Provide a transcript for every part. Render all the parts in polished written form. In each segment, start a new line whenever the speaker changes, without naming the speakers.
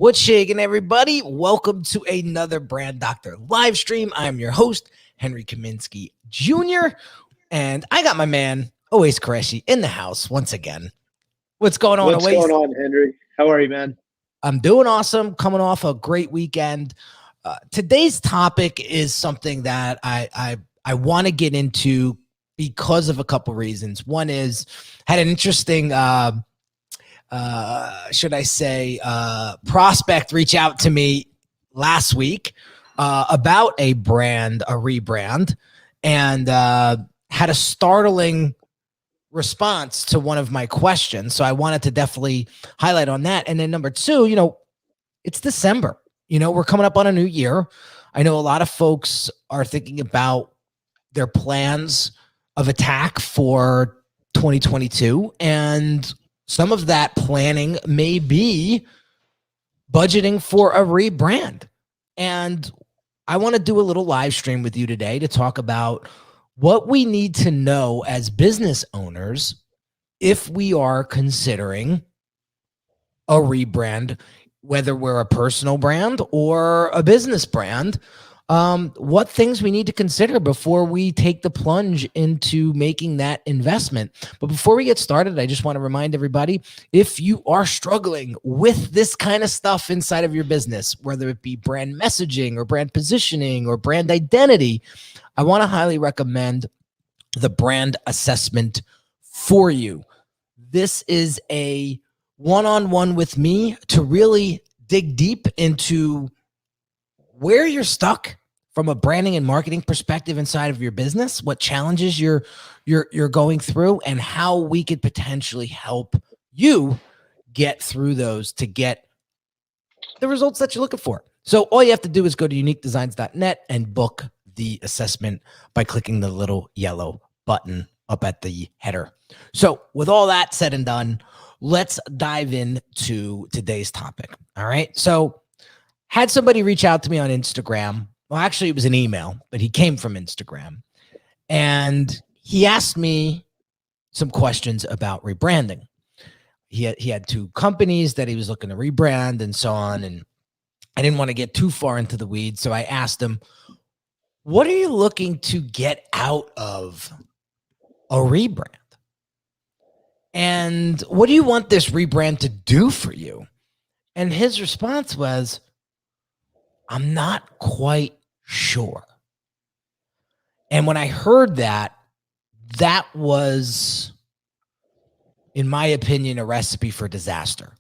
What's shaking, everybody? Welcome to another Brand Doctor live stream. I'm your host, Henry Kaminski Jr., and I got my man, Owais Qureshi, in the house once again. What's going on, Owais?
What's going on, Henry? How are you, man?
I'm doing awesome, coming off a great weekend. Today's topic is something that I want to get into because of a couple reasons. One is, had an interesting prospect reach out to me last week about a rebrand, and had a startling response to one of my questions. So I wanted to definitely highlight on that. And then number two, it's December. We're coming up on a new year. I know a lot of folks are thinking about their plans of attack for 2022, and some of that planning may be budgeting for a rebrand. And I want to do a little live stream with you today to talk about what we need to know as business owners if we are considering a rebrand, whether we're a personal brand or a business brand. What things we need to consider before we take the plunge into making that investment. But before we get started, I just want to remind everybody, if you are struggling with this kind of stuff inside of your business, whether it be brand messaging or brand positioning or brand identity, I want to highly recommend the brand assessment for you. This is a one-on-one with me to really dig deep into where you're stuck from a branding and marketing perspective inside of your business, what challenges you're going through, and how we could potentially help you get through those to get the results that you're looking for. So all you have to do is go to uniquedesignz.net and book the assessment by clicking the little yellow button up at the header. So with all that said and done, let's dive into today's topic. All right. So had somebody reach out to me on Instagram. Well, actually, it was an email, but he came from Instagram. And he asked me some questions about rebranding. He had two companies that he was looking to rebrand and so on. And I didn't want to get too far into the weeds. So I asked him, what are you looking to get out of a rebrand? And what do you want this rebrand to do for you? And his response was, I'm not quite sure. And when I heard that, that was, in my opinion, a recipe for disaster.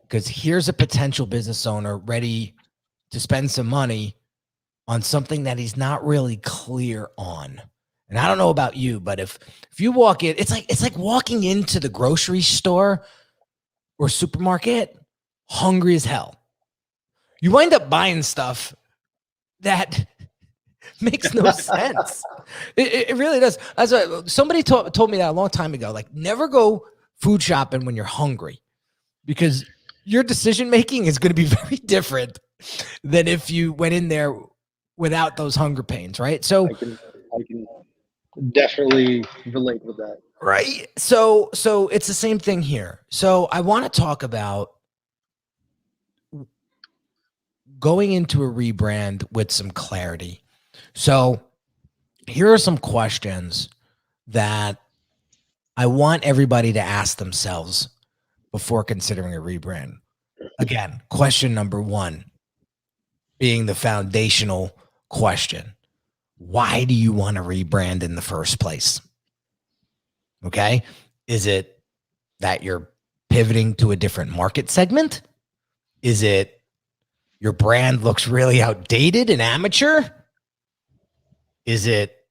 Because here's a potential business owner ready to spend some money on something that he's not really clear on. And I don't know about you, but if you walk in, it's like walking into the grocery store or supermarket hungry as hell. You wind up buying stuff that makes no sense. It really does. As somebody told me that a long time ago, like, never go food shopping when you're hungry, because your decision making is going to be very different than if you went in there without those hunger pains, right? So
I can definitely relate with that.
Right. So it's the same thing here. So I want to talk about going into a rebrand with some clarity. So here are some questions that I want everybody to ask themselves before considering a rebrand. Again, question number one being the foundational question. Why do you want to rebrand in the first place? Okay. Is it that you're pivoting to a different market segment? Is it your brand looks really outdated and amateur? Is it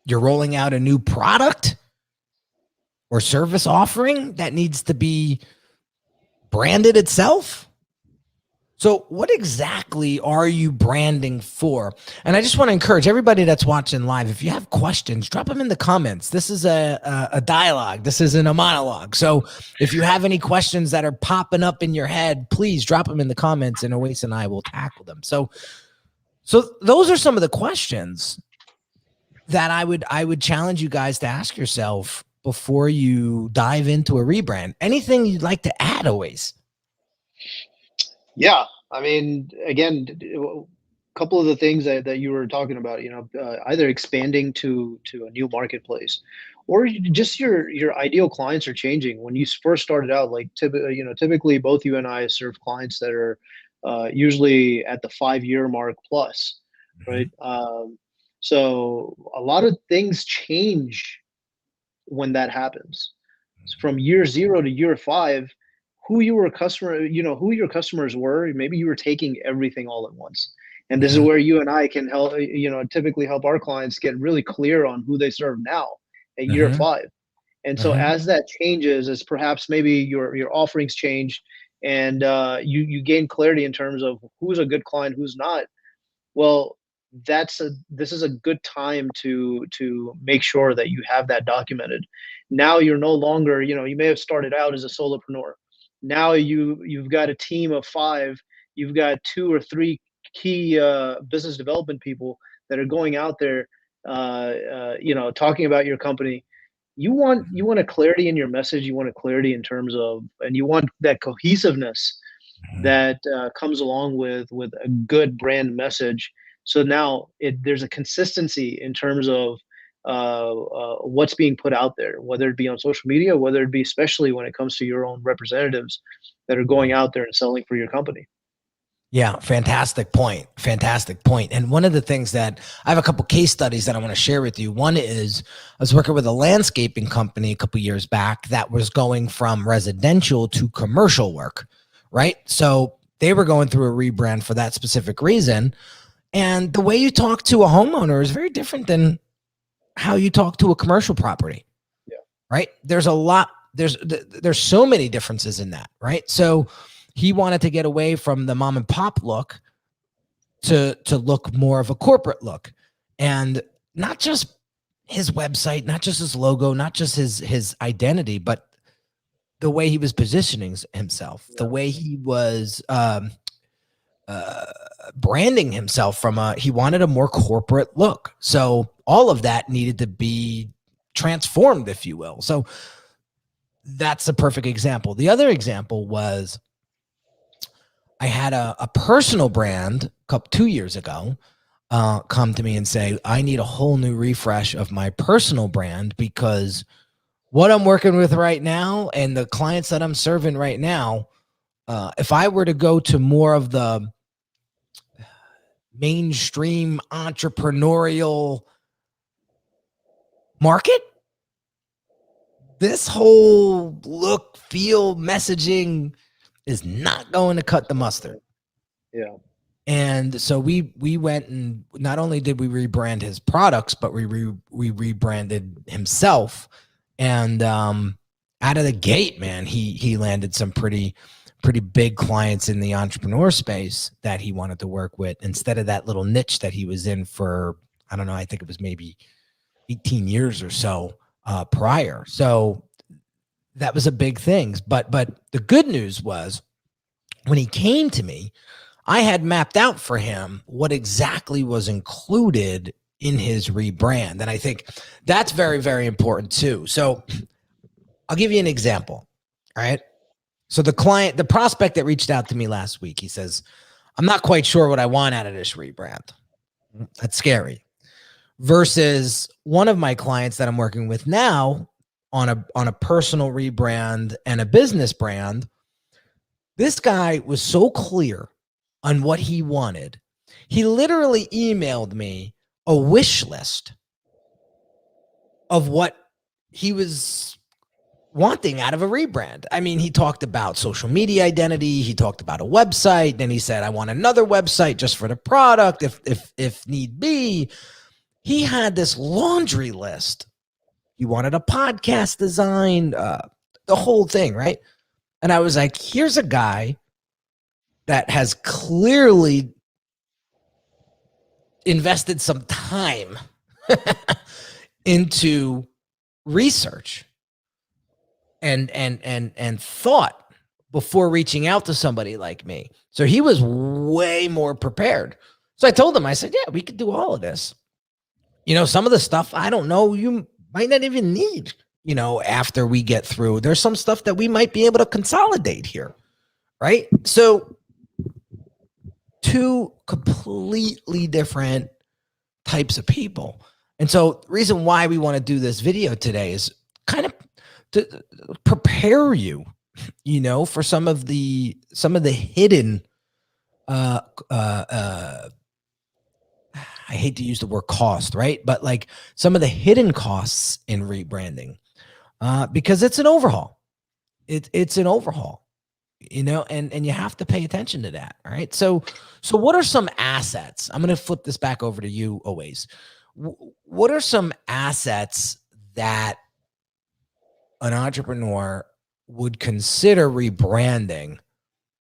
you're rolling out a new product or service offering that needs to be branded itself? So what exactly are you branding for? And I just want to encourage everybody that's watching live, if you have questions, drop them in the comments. This is a dialogue. This isn't a monologue. So if you have any questions that are popping up in your head, please drop them in the comments, and Owais and I will tackle them. So those are some of the questions that I would challenge you guys to ask yourself before you dive into a rebrand. Anything you'd like to add, Owais?
Yeah, I mean, again, a couple of the things that you were talking about, either expanding to a new marketplace, or just your ideal clients are changing. When you first started out, like typically both you and I serve clients that are usually at the 5 year mark plus,
Mhm.
right? So a lot of things change when that happens. From year 0 to year 5, who you were a customer, who your customers were, maybe you were taking everything all at once. And this is
Mhm.
where you and I can help, typically help our clients get really clear on who they serve now at year
Mhm.
5. And so
Mhm.
as that changes, as perhaps maybe your offerings change, and you gain clarity in terms of who's a good client, who's not, well, this is a good time to make sure that you have that documented. Now you're no longer, you may have started out as a solopreneur. Now you've got a team of 5, you've got 2 or 3 key business development people that are going out there, talking about your company. You want a clarity in your message, you want a clarity in terms of, and you want that cohesiveness
Mhm.
that comes along with a good brand message. So now there's a consistency in terms of what's being put out there, whether it be on social media, whether it be especially when it comes to your own representatives that are going out there and selling for your company.
Yeah, fantastic point. Fantastic point. And one of the things that I have a couple case studies that I want to share with you. One is I was working with a landscaping company a couple years back that was going from residential to commercial work, right? So they were going through a rebrand for that specific reason. And the way you talk to a homeowner is very different than how you talk to a commercial property,
Yeah.
right? There's so many differences in that, right? So he wanted to get away from the mom and pop look to look more of a corporate look, and not just his website, not just his logo, not just his identity, but the way he was positioning himself, the
Yeah.
way he was uh, branding himself from he wanted a more corporate look. So all of that needed to be transformed, if you will. So that's a perfect example. The other example was I had a personal brand couple 2 years ago come to me and say, I need a whole new refresh of my personal brand because what I'm working with right now and the clients that I'm serving right now, if I were to go to more of the mainstream entrepreneurial market, this whole look, feel, messaging is not going to cut the mustard.
Yeah.
And so we went, and not only did we rebrand his products, but we rebranded himself. And out of the gate, man, he landed some pretty big clients in the entrepreneur space that he wanted to work with, instead of that little niche that he was in for, I don't know, I think it was maybe 18 years or so prior. So that was a big thing. But the good news was when he came to me, I had mapped out for him what exactly was included in his rebrand. And I think that's very, very important too. So I'll give you an example. All right. So the prospect that reached out to me last week, he says, I'm not quite sure what I want out of this rebrand. That's scary. Versus one of my clients that I'm working with now on a personal rebrand and a business brand. This guy was so clear on what he wanted. He literally emailed me a wish list of what he was wanting out of a rebrand. I mean, he talked about social media identity, he talked about a website, then he said I want another website just for the product if need be. He had this laundry list. He wanted a podcast design, the whole thing, right? And I was like, here's a guy that has clearly invested some time into research and thought before reaching out to somebody like me. So he was way more prepared. So I told him, I said, yeah, we could do all of this. Some of the stuff I don't know, you might not even need, after we get through. There's some stuff that we might be able to consolidate here. right? So two completely different types of people. And so the reason why we want to do this video today is kind of to prepare you, for some of the hidden I hate to use the word cost, right? But like some of the hidden costs in rebranding, because it's an overhaul. It's an overhaul, and you have to pay attention to that. All right. So what are some assets? I'm going to flip this back over to you always. What are some assets that an entrepreneur would consider rebranding,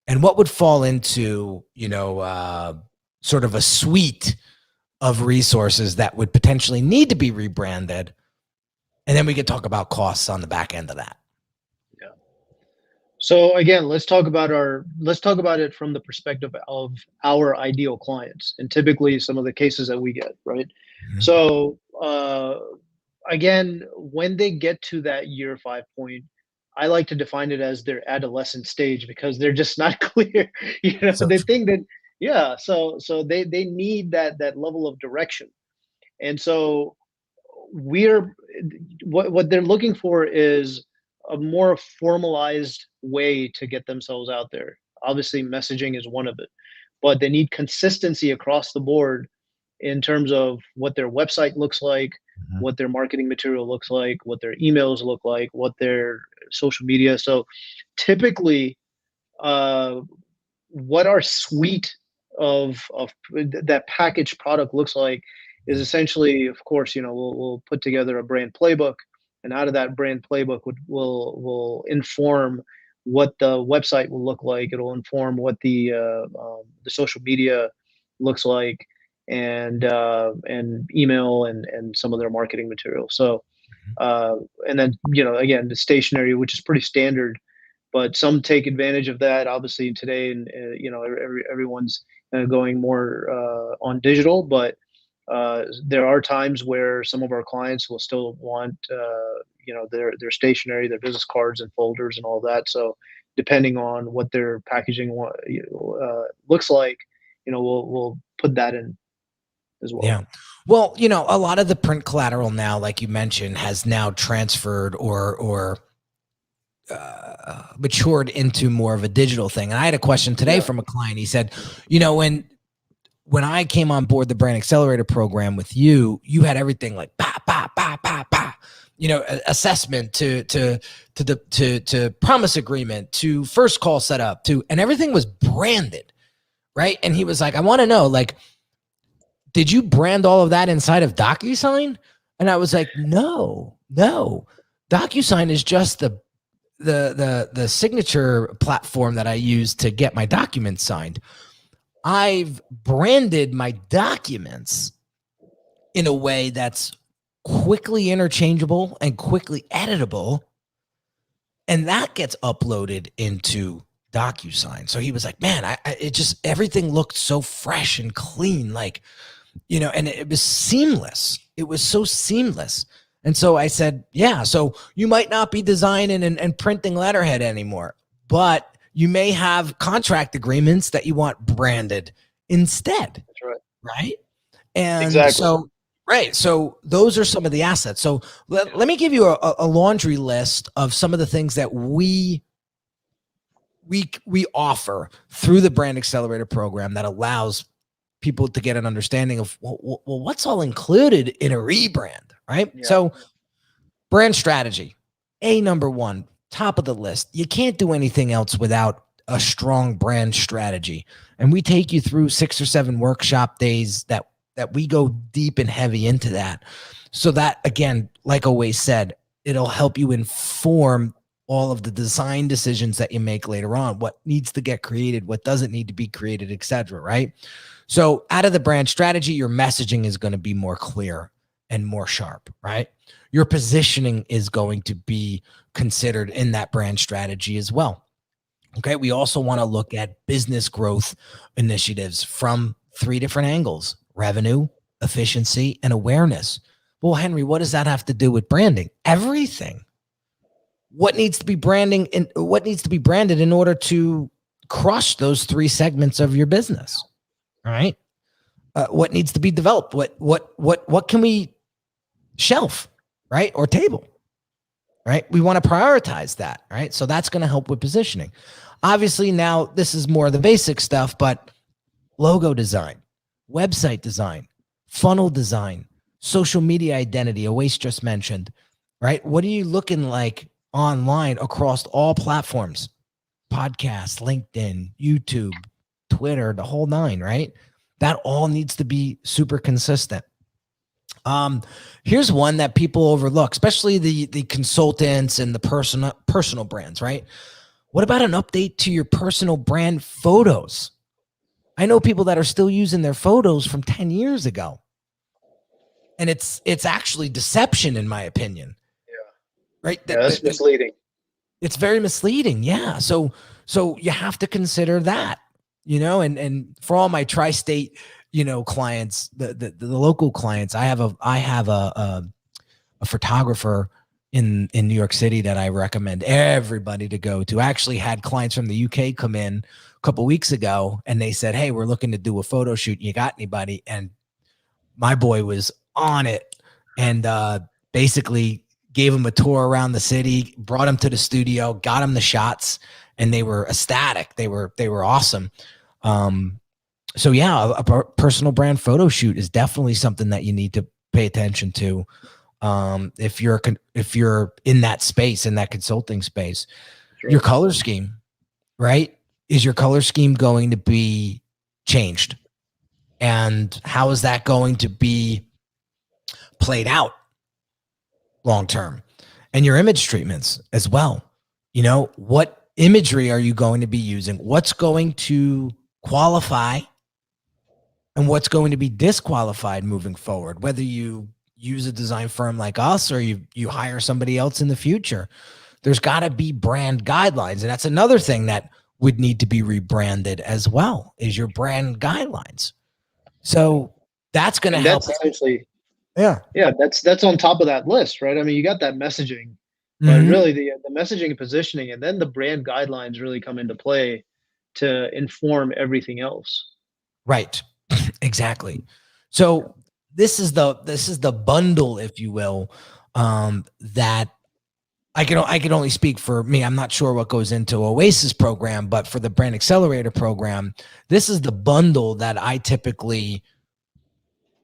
and what would fall into, sort of a suite of resources that would potentially need to be rebranded? And then we could talk about costs on the back end of that.
Yeah. So again, let's talk about it from the perspective of our ideal clients, and typically some of the cases that we get, right? Mm-hmm. So again, when they get to that year 5 point, I like to define it as their adolescent stage, because they're just not clear. So they think that, yeah. So they need that level of direction. And so what they're looking for is a more formalized way to get themselves out there. Obviously, messaging is one of it, but they need consistency across the board in terms of what their website looks like, mm-hmm. what their marketing material looks like, what their emails look like, what their social media. So typically, what our suite of that packaged product looks like is essentially, of course, we'll put together a brand playbook, and out of that brand playbook will inform what the website will look like. It'll inform what the social media looks like, and email and some of their marketing material. So, and then again, the stationery, which is pretty standard, but some take advantage of that. Obviously, today, and everyone's going more on digital, but there are times where some of our clients will still want their stationery, their business cards and folders and all that. So depending on what their packaging looks like, we'll put that in as well.
Yeah. Well, a lot of the print collateral now, like you mentioned, has now transferred or matured into more of a digital thing. And I had a question today from a client. He said, when I came on board the Brand Accelerator program with you, you had everything like assessment to promise agreement to first call setup and everything was branded, right? And he was like, I want to know, like, did you brand all of that inside of DocuSign? And I was like, no. DocuSign is just the signature platform that I use to get my documents signed. I've branded my documents in a way that's quickly interchangeable and quickly editable, and that gets uploaded into DocuSign. So he was like, man, it just, everything looked so fresh and clean, like, and it was seamless. It was so seamless. And so I said, yeah, so you might not be designing and printing letterhead anymore, but you may have contract agreements that you want branded instead.
That's right.
Right. And
exactly.
So those are some of the assets. So let me give you a laundry list of some of the things that we offer through the Brand Accelerator program that allows people to get an understanding of, well, what's all included in a rebrand, right? Yeah. So brand strategy, number one, top of the list. You can't do anything else without a strong brand strategy. And we take you through 6 or 7 workshop days that we go deep and heavy into that. So that, again, like always said, it'll help you inform all of the design decisions that you make later on, what needs to get created, what doesn't need to be created, etc. Right? So out of the brand strategy, your messaging is going to be more clear and more sharp, right? Your positioning is going to be considered in that brand strategy as well. Okay. We also want to look at business growth initiatives from 3 different angles: revenue, efficiency, and awareness. Well, Henry, what does that have to do with branding? Everything. What needs to be branded in order to crush those 3 segments of your business. All right. What needs to be developed? What can we shelf, right? Or table, right? We want to prioritize that, right? So that's going to help with positioning. Obviously, now this is more of the basic stuff, but logo design, website design, funnel design, social media identity, Awais just mentioned, right? What are you looking like online across all platforms? Podcasts, LinkedIn, YouTube, Twitter, the whole 9, right? That all needs to be super consistent. Here's one that people overlook, especially the consultants and the personal brands, right? What about an update to your personal brand photos? I know people that are still using their photos from 10 years ago. And it's actually deception, in my opinion.
Yeah.
Right?
Yeah, that's misleading.
It's very misleading. Yeah. So you have to consider that, and for all my tri-state, clients, the local clients, I have a photographer in New York City that I recommend everybody to go to. I actually had clients from the UK come in a couple weeks ago, and they said, "Hey, we're looking to do a photo shoot. You got anybody?" And my boy was on it, and basically gave him a tour around the city, brought him to the studio, got him the shots, and they were ecstatic. They were awesome. So yeah, a personal brand photo shoot is definitely something that you need to pay attention to. If you're in that space, in that consulting space, sure. Your color scheme, right? Is your color scheme going to be changed? And how is that going to be played out long term? And your image treatments as well. What imagery are you going to be using? What's going to qualify and what's going to be disqualified moving forward? Whether you use a design firm like us or you hire somebody else in the future, there's got to be brand guidelines. And that's another thing that would need to be rebranded as well, is your brand guidelines. So that's going to help.
That's essentially, yeah, that's on top of that list, right? I mean, you got that messaging, but really the messaging and positioning, and then the brand guidelines really come into play to inform everything else.
Right. Exactly. So this is the bundle, if you will, that I can only speak for me. I'm not sure what goes into Oasis program, but for the Brand Accelerator program, this is the bundle that I typically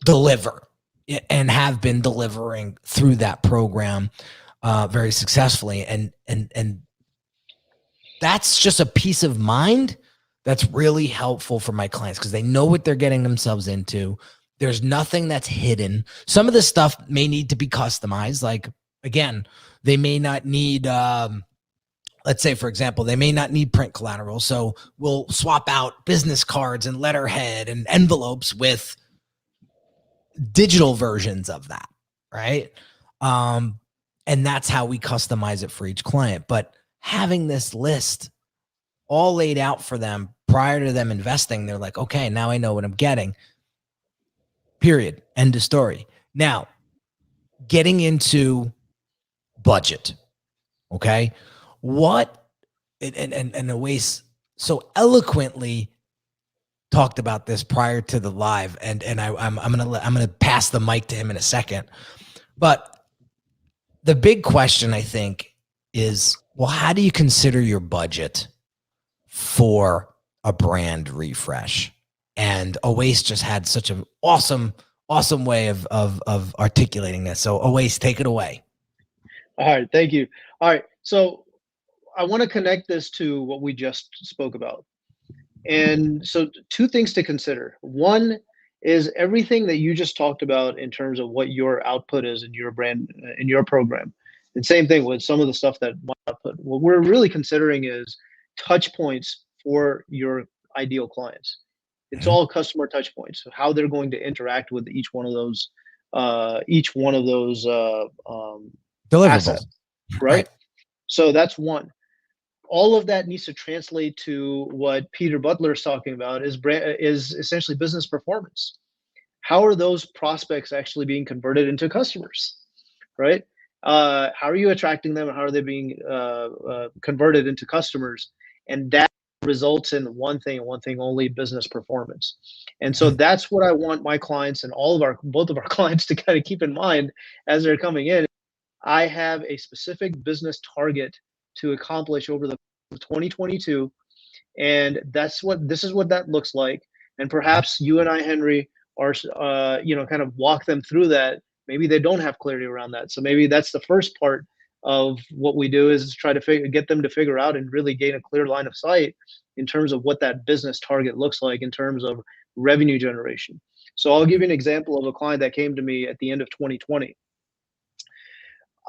deliver and have been delivering through that program very successfully. And that's just a peace of mind that's really helpful for my clients, because they know what they're getting themselves into. There's nothing that's hidden. Some of this stuff may need to be customized. Like, again, they may not need, let's say, for example, they may not need print collateral. So we'll swap out business cards and letterhead and envelopes with digital versions of that, right? And that's how we customize it for each client. But having this list all laid out for them prior to them investing, they're like, okay, now I know what I'm getting. Period. End of story. Now, getting into budget. Okay. What, and Awais so eloquently talked about this prior to the live, and I'm gonna pass the mic to him in a second. But the big question, I think, is, well, how do you consider your budget for a brand refresh? And Awais just had such an awesome way of articulating this. So Awais, take it away.
All right, thank you. All right, so I want to connect this to what we just spoke about. And so 2 things to consider. One is everything that you just talked about in terms of what your output is in your brand, in your program. And same thing with some of the stuff that my output. What we're really considering is touch points for your ideal clients. It's all customer touch points, so how they're going to interact with each one of those assets, right? So that's one. All of that needs to translate to what Peter Butler is talking about, is essentially business performance. How are those prospects actually being converted into customers, right? How are you attracting them, and how are they being converted into customers? And that results in one thing and one thing only: business performance. And so that's what I want my clients and both of our clients to kind of keep in mind as they're coming in. I have a specific business target to accomplish over the 2022, and this is what that looks like. And perhaps you and I, Henry, are kind of walk them through that. Maybe they don't have clarity around that, so maybe that's the first part of what we do, is try to get them to figure out and really gain a clear line of sight in terms of what that business target looks like in terms of revenue generation. So I'll give you an example of a client that came to me at the end of 2020.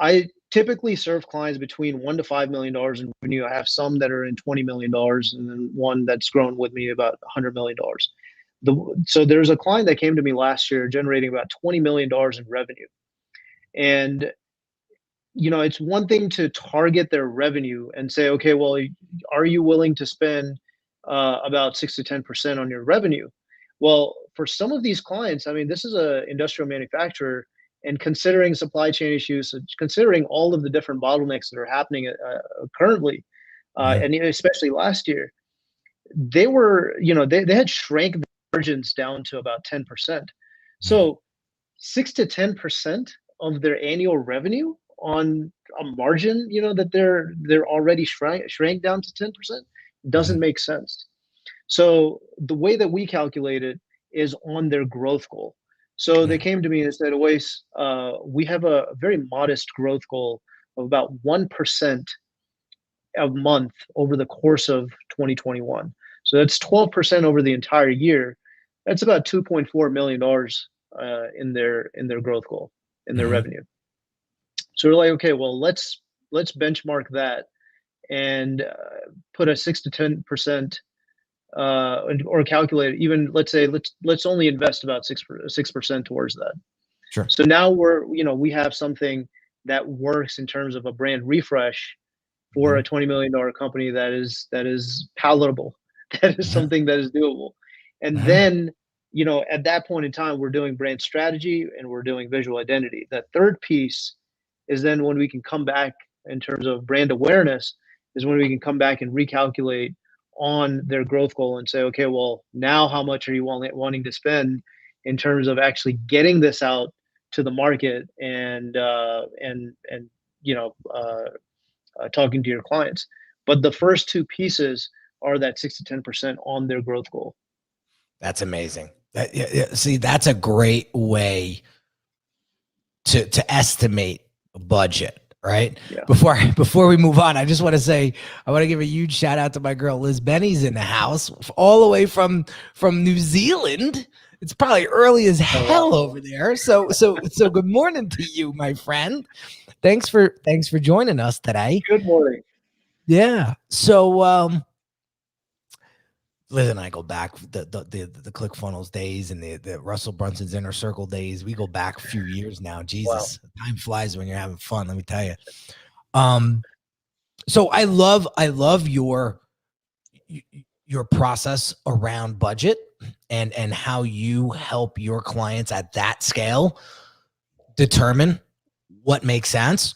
I typically serve clients between $1 to $5 million in revenue. I have some that are in $20 million, and then one that's grown with me about $100 million. So there's a client that came to me last year generating about $20 million in revenue. And it's one thing to target their revenue and say, okay, well, are you willing to spend about 6 to 10% on your revenue? Well, for some of these clients, I mean, this is an industrial manufacturer, and considering supply chain issues, considering all of the different bottlenecks that are happening currently, and especially last year, they were, they had shrank the margins down to about 10%. So 6 to 10% of their annual revenue on a margin, that they're already shrank down to 10% doesn't make sense. So the way that we calculate it is on their growth goal. So they came to me and said, Awais, we have a very modest growth goal of about 1% a month over the course of 2021. So that's 12% over the entire year. That's about $2.4 million in their growth goal, in their revenue. So we're like, okay, well, let's benchmark that and put a 6 to 10%, or calculate even, let's say, let's only invest about 6% towards that.
Sure.
So now we have something that works in terms of a brand refresh for a $20 million company that is palatable. That is something that is doable. And then, at that point in time, we're doing brand strategy and we're doing visual identity. That third piece is then when we can come back in terms of brand awareness, is when we can come back and recalculate on their growth goal and say, okay, well, now how much are you wanting to spend in terms of actually getting this out to the market and talking to your clients. But the first two pieces are that 6 to 10% on their growth goal.
That's amazing. See, that's a great way to estimate a budget, right?
Yeah.
Before we move on, I just want to say, I want to give a huge shout out to my girl Liz Benny's in the house, all the way from New Zealand. It's probably early as hell over there. So good morning to you, my friend. Thanks for joining us today.
Good morning.
Yeah. So Liz and I go back the ClickFunnels days and the Russell Brunson's Inner Circle days. We go back a few years now. Jesus, wow. Time flies when you're having fun. Let me tell you. So I love your process around budget and how you help your clients at that scale determine what makes sense.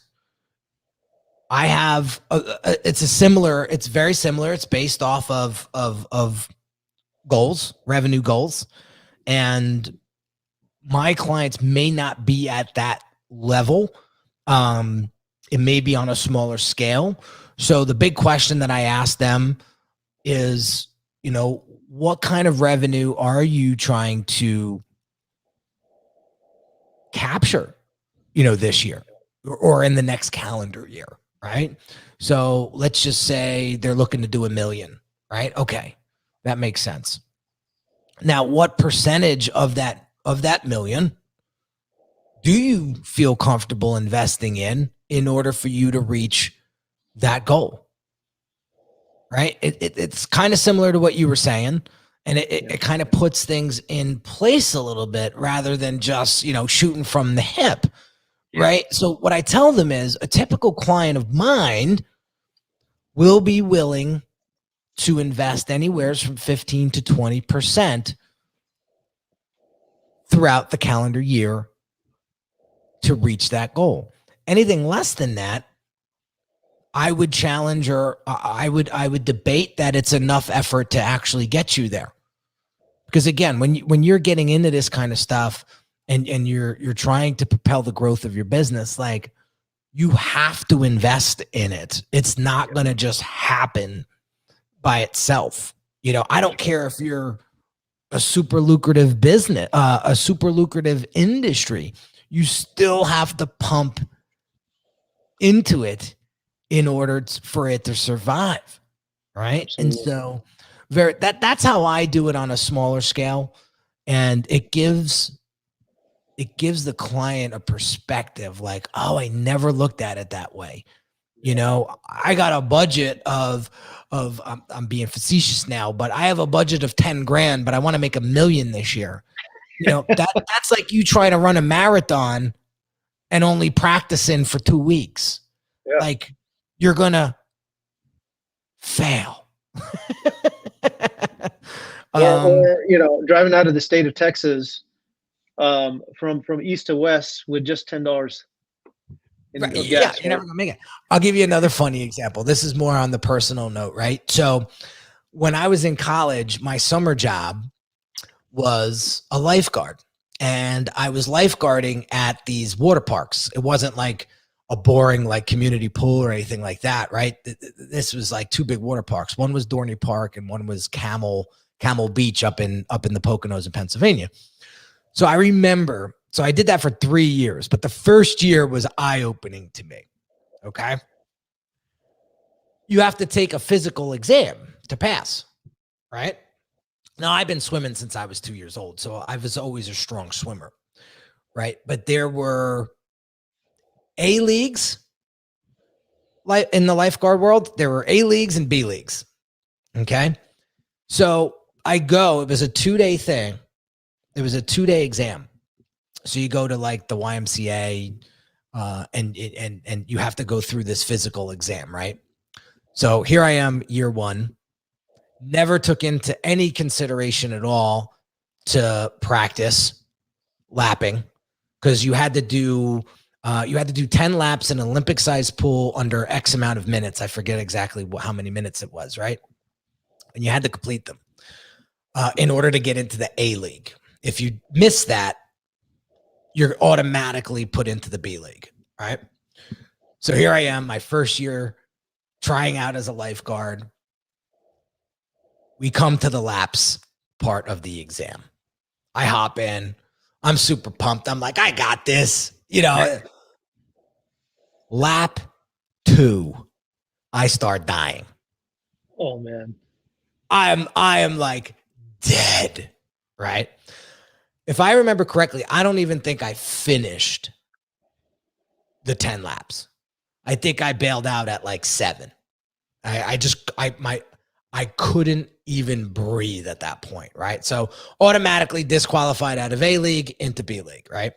I have it's very similar. It's based off of goals, revenue goals. And my clients may not be at that level. It may be on a smaller scale. So the big question that I ask them is, what kind of revenue are you trying to capture, this year or in the next calendar year? Right. So let's just say they're looking to do $1 million, right? Okay. That makes sense. Now, what percentage of that $1 million do you feel comfortable investing in order for you to reach that goal? Right. It's kind of similar to what you were saying. And it kind of puts things in place a little bit rather than just, shooting from the hip. Right. So what I tell them is a typical client of mine will be willing to invest anywhere from 15 to 20% throughout the calendar year to reach that goal. Anything less than that, I would challenge, or I would debate that it's enough effort to actually get you there. Because again, when you're getting into this kind of stuff and you're trying to propel the growth of your business, like, you have to invest in it. It's not going to just happen by itself. You know, I don't care if you're a super lucrative business, a super lucrative industry, you still have to pump into it in order for it to survive. Right.
Absolutely.
And so that's how I do it on a smaller scale. And it gives the client a perspective like, oh, I never looked at it that way. You know, I got a budget of I'm being facetious now, but I have a budget of 10 grand, but I want to make $1 million this year. You know, that's like you trying to run a marathon and only practicing for 2 weeks.
Yeah.
Like, you're going to fail.
Or, you know, driving out of the state of Texas, from east to west with just $10
Right.
of
Yeah,
gas.
you're never gonna make it. I'll give you another funny example. This is more on the personal note, right? So when I was in college, my summer job was a lifeguard, and I was lifeguarding at these water parks. It wasn't like a boring like community pool or anything like that, right? This was like 2 big water parks. One was Dorney Park and one was Camel Beach up in the Poconos in Pennsylvania. So I remember, so I did that for 3 years, but the first year was eye-opening to me. Okay. You have to take a physical exam to pass, right? Now, I've been swimming since I was 2 years old, so I was always a strong swimmer, right? But there were A leagues, like in the lifeguard world, there were A leagues and B leagues. Okay. So it was a 2-day thing. It was a 2-day exam. So you go to like the YMCA, and you have to go through this physical exam, right? So here I am, year 1, never took into any consideration at all to practice lapping, because you had to do 10 laps in an Olympic sized pool under X amount of minutes. I forget exactly how many minutes it was, right? And you had to complete them in order to get into the A league. If you miss that, you're automatically put into the B league, right? So here I am, my first year trying out as a lifeguard. We come to the laps part of the exam. I hop in. I'm super pumped. I'm like, I got this. You know, lap 2, I start dying.
Oh man.
I am like dead, right? If I remember correctly, I don't even think I finished the 10 laps. I think I bailed out at like 7. I couldn't even breathe at that point, right? So automatically disqualified out of A league into B league, right?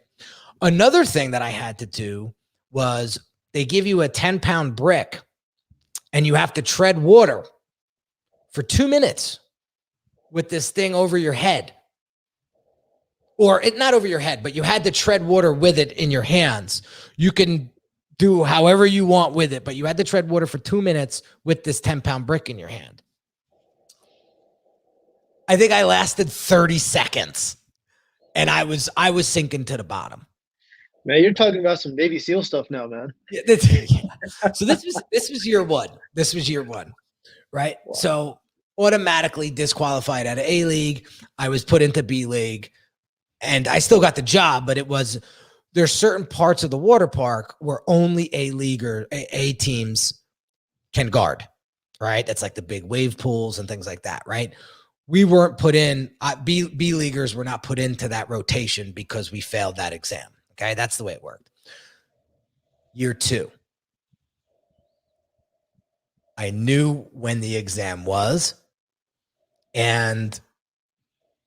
Another thing that I had to do was they give you a 10-pound brick and you have to tread water for 2 minutes with this thing over your head. Or not over your head, but you had to tread water with it in your hands. You can do however you want with it, but you had to tread water for 2 minutes with this 10-pound brick in your hand. I think I lasted 30 seconds and I was sinking to the bottom.
Man, you're talking about some Navy SEAL stuff now, man.
Yeah. So this was year 1. This was year 1, right? Wow. So automatically disqualified out of A league. I was put into B league. And I still got the job, but there's certain parts of the water park where only A league or A teams can guard, right? That's like the big wave pools and things like that, right? We weren't put in, B leaguers were not put into that rotation because we failed that exam. Okay. That's the way it worked. Year 2. I knew when the exam was, and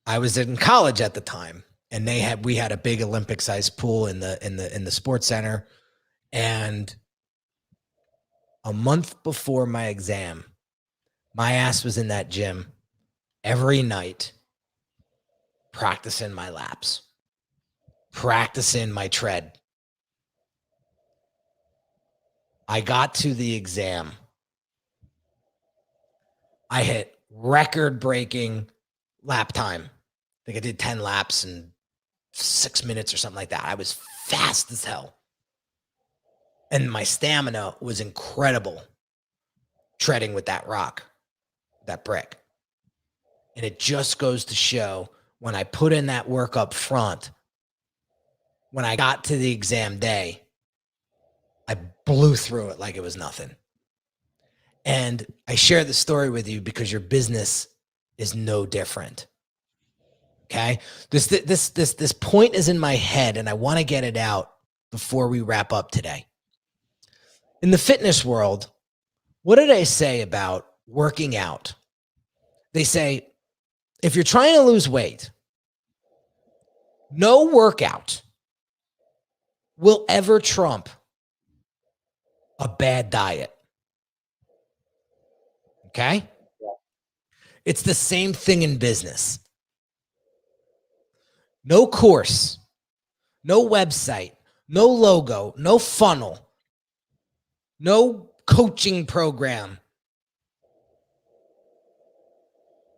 I was in college at the time. And we had a big Olympic sized pool in the sports center. And a month before my exam, my ass was in that gym every night, practicing my laps, practicing my tread. I got to the exam. I hit record-breaking lap time. I think I did 10 laps in 6 minutes or something like that. I was fast as hell. And my stamina was incredible treading with that rock, that brick. And it just goes to show, when I put in that work up front, when I got to the exam day, I blew through it like it was nothing. And I share the story with you because your business is no different. Okay. This point is in my head, and I want to get it out before we wrap up today. In the fitness world, what do they say about working out? They say, if you're trying to lose weight, no workout will ever trump a bad diet. Okay? It's the same thing in business. No course, no website, no logo, no funnel, no coaching program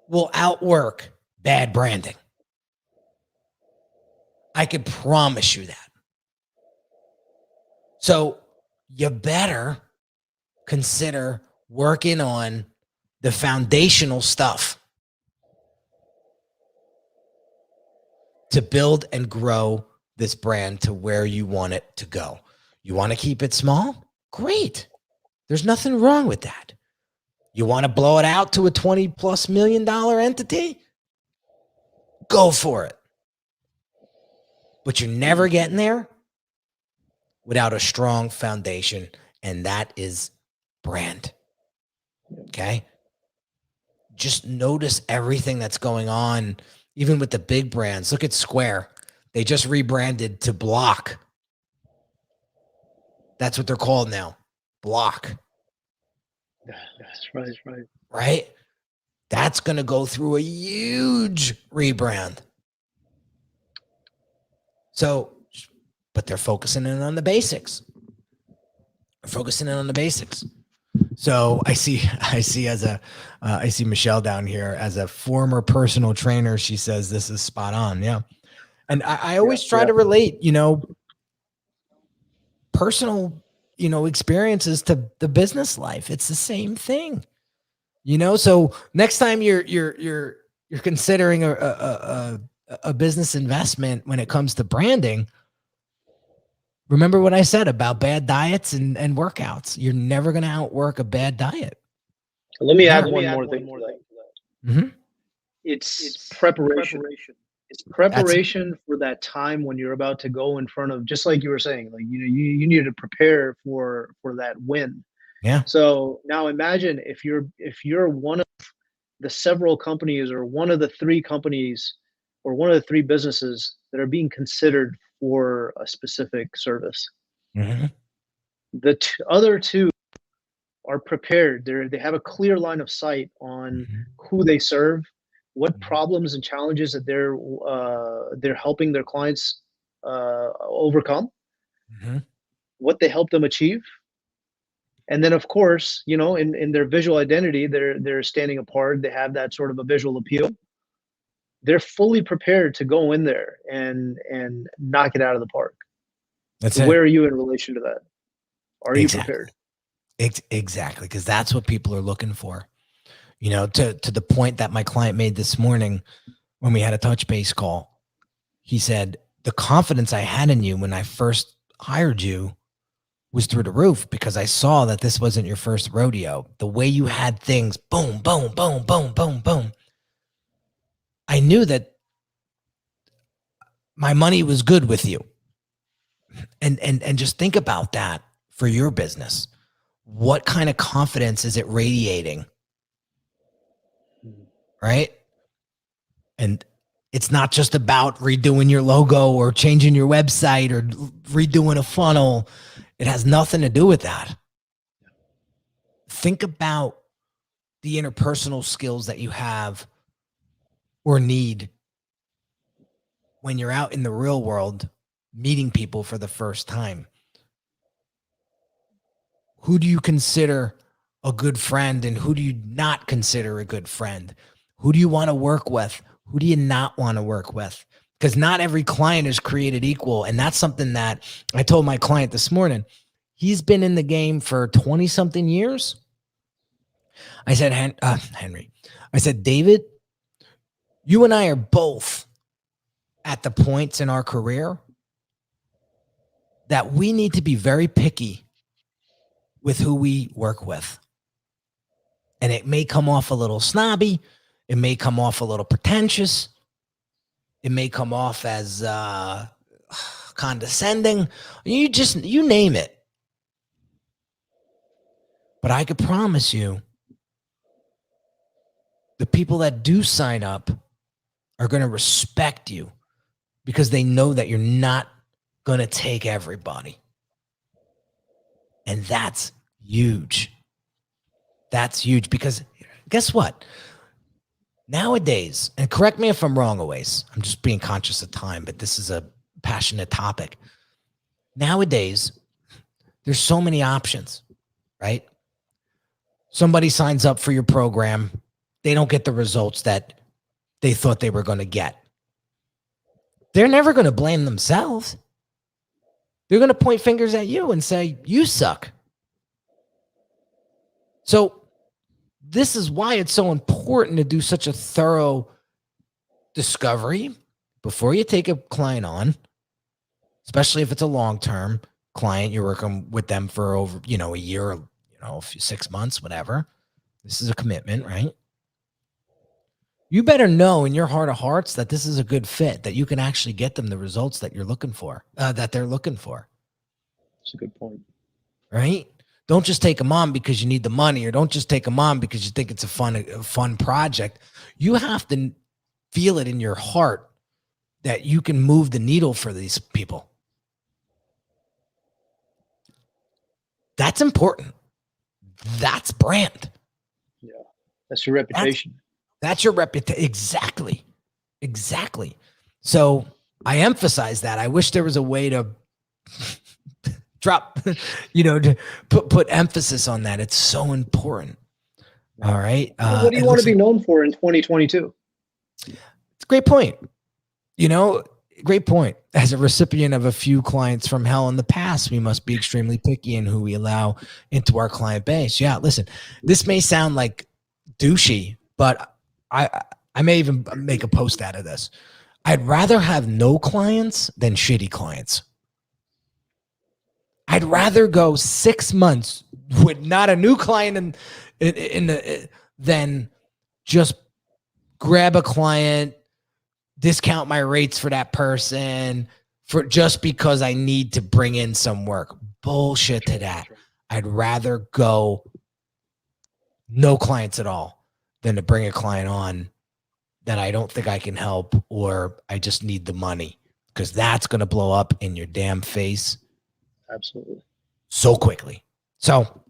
will outwork bad branding. I can promise you that. So you better consider working on the foundational stuff to build and grow this brand to where you want it to go. You want to keep it small? Great. There's nothing wrong with that. You want to blow it out to a $20+ million entity? Go for it. But you're never getting there without a strong foundation, and that is brand. Okay? Just notice everything that's going on, even with the big brands. Look at Square. They just rebranded to Block. That's what they're called now. Block.
That's right. That's right.
Right? That's going to go through a huge rebrand. So, but they're focusing in on the basics. They're focusing in on the basics. So I see I see Michelle down here as a former personal trainer. She says this is spot on. Yeah. And I always try to relate, personal, experiences to the business life. It's the same thing, so next time you're considering a business investment when it comes to branding, remember what I said about bad diets and workouts. You're never going to outwork a bad diet.
Let me add one more thing.
Mm-hmm.
It's preparation. It's preparation for that time when you're about to go in front of, just like you were saying, like, you need to prepare for that win.
Yeah.
So now imagine if you're one of the several companies, or one of the three companies, or one of the three businesses that are being considered for a specific service.
Mm-hmm.
The other two are prepared. They have a clear line of sight on who they serve, what problems and challenges that they're helping their clients overcome, what they help them achieve. And then, of course, in their visual identity, they're standing apart. They have that sort of a visual appeal. They're fully prepared to go in there and knock it out of the park.
That's
so
it.
Where are you in relation to that? Are you prepared?
Exactly, because that's what people are looking for. To the point that my client made this morning when we had a touch base call. He said, the confidence I had in you when I first hired you was through the roof, because I saw that this wasn't your first rodeo. The way you had things, boom, boom, boom, boom, boom, boom. I knew that my money was good with you. And just think about that for your business. What kind of confidence is it radiating? Right? And it's not just about redoing your logo or changing your website or redoing a funnel. It has nothing to do with that. Think about the interpersonal skills that you have or need when you're out in the real world meeting people for the first time. Who do you consider a good friend and who do you not consider a good friend? Who do you want to work with? Who do you not want to work with? Because not every client is created equal. And that's something that I told my client this morning. He's been in the game for 20 something years. I said, Henry, I said, David, you and I are both at the points in our career that we need to be very picky with who we work with. And it may come off a little snobby. It may come off a little pretentious. It may come off as condescending. You name it. But I could promise you, the people that do sign up are going to respect you because they know that you're not going to take everybody. And that's huge. That's huge because guess what? Nowadays, and correct me if I'm wrong, always, I'm just being conscious of time, but this is a passionate topic. Nowadays, there's so many options, right? Somebody signs up for your program. They don't get the results that they thought they were going to get. They're never going to blame themselves. They're going to point fingers at you and say, you suck. So this is why it's so important to do such a thorough discovery before you take a client on, especially if it's a long-term client. You're working with them for over, a year, 6 months, whatever. This is a commitment, right? You better know in your heart of hearts that this is a good fit, that you can actually get them the results that you're looking for, that they're looking for.
That's a good point.
Right? Don't just take them on because you need the money, or don't just take them on because you think it's a fun project. You have to feel it in your heart that you can move the needle for these people. That's important. That's brand.
Yeah. That's your reputation.
That's your reputation. Exactly. So I emphasize that. I wish there was a way to drop, to put emphasis on that. It's so important. All right.
What do you want to be known for in 2022?
It's a great point. Great point. As a recipient of a few clients from hell in the past, we must be extremely picky in who we allow into our client base. Yeah, listen, this may sound like douchey, but I may even make a post out of this. I'd rather have no clients than shitty clients. I'd rather go 6 months with not a new client than just grab a client, discount my rates for that person for just because I need to bring in some work. Bullshit to that. I'd rather go no clients at all than to bring a client on that I don't think I can help, or I just need the money, because that's going to blow up in your damn face.
Absolutely.
So quickly. So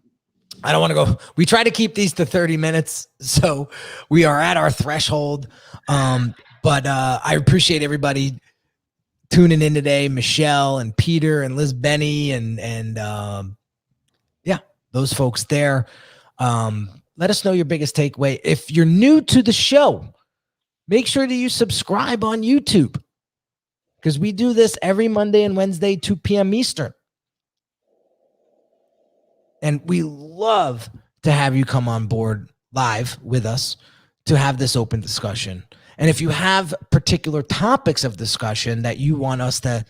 I don't want to go. We try to keep these to 30 minutes. So we are at our threshold. But I appreciate everybody tuning in today. Michelle and Peter and Liz Benny and those folks there. Let us know your biggest takeaway. If you're new to the show, make sure that you subscribe on YouTube, because we do this every Monday and Wednesday, 2 p.m. Eastern. And we love to have you come on board live with us to have this open discussion. And if you have particular topics of discussion that you want us to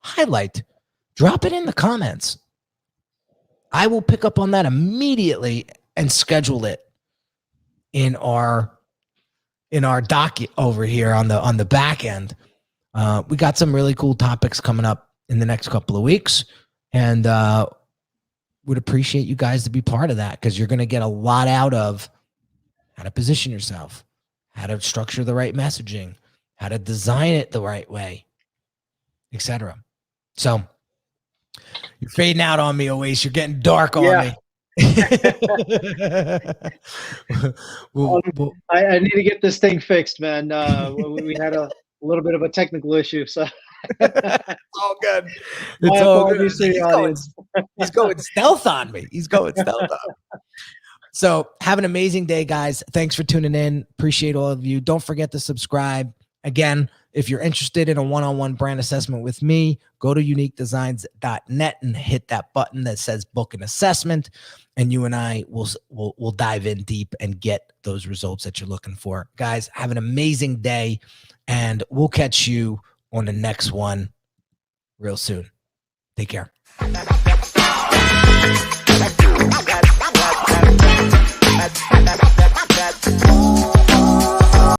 highlight, drop it in the comments. I will pick up on that immediately and schedule it in our docket over here on the back end. We got some really cool topics coming up in the next couple of weeks, and would appreciate you guys to be part of that, because you're going to get a lot out of how to position yourself, how to structure the right messaging, how to design it the right way, etc. So you're fading out on me, Oasis. You're getting dark on me.
I need to get this thing fixed, man. We had a little bit of a technical issue, so
It's all good.
My
It's all good.
apologies to your audience.
He's going stealth on me. He's going stealth on me. So have an amazing day, guys. Thanks for tuning in. Appreciate all of you. Don't forget to subscribe. Again, if you're interested in a one-on-one brand assessment with me, go to uniquedesignz.net and hit that button that says book an assessment. And you and I will dive in deep and get those results that you're looking for. Guys, have an amazing day, and we'll catch you on the next one real soon. Take care.
That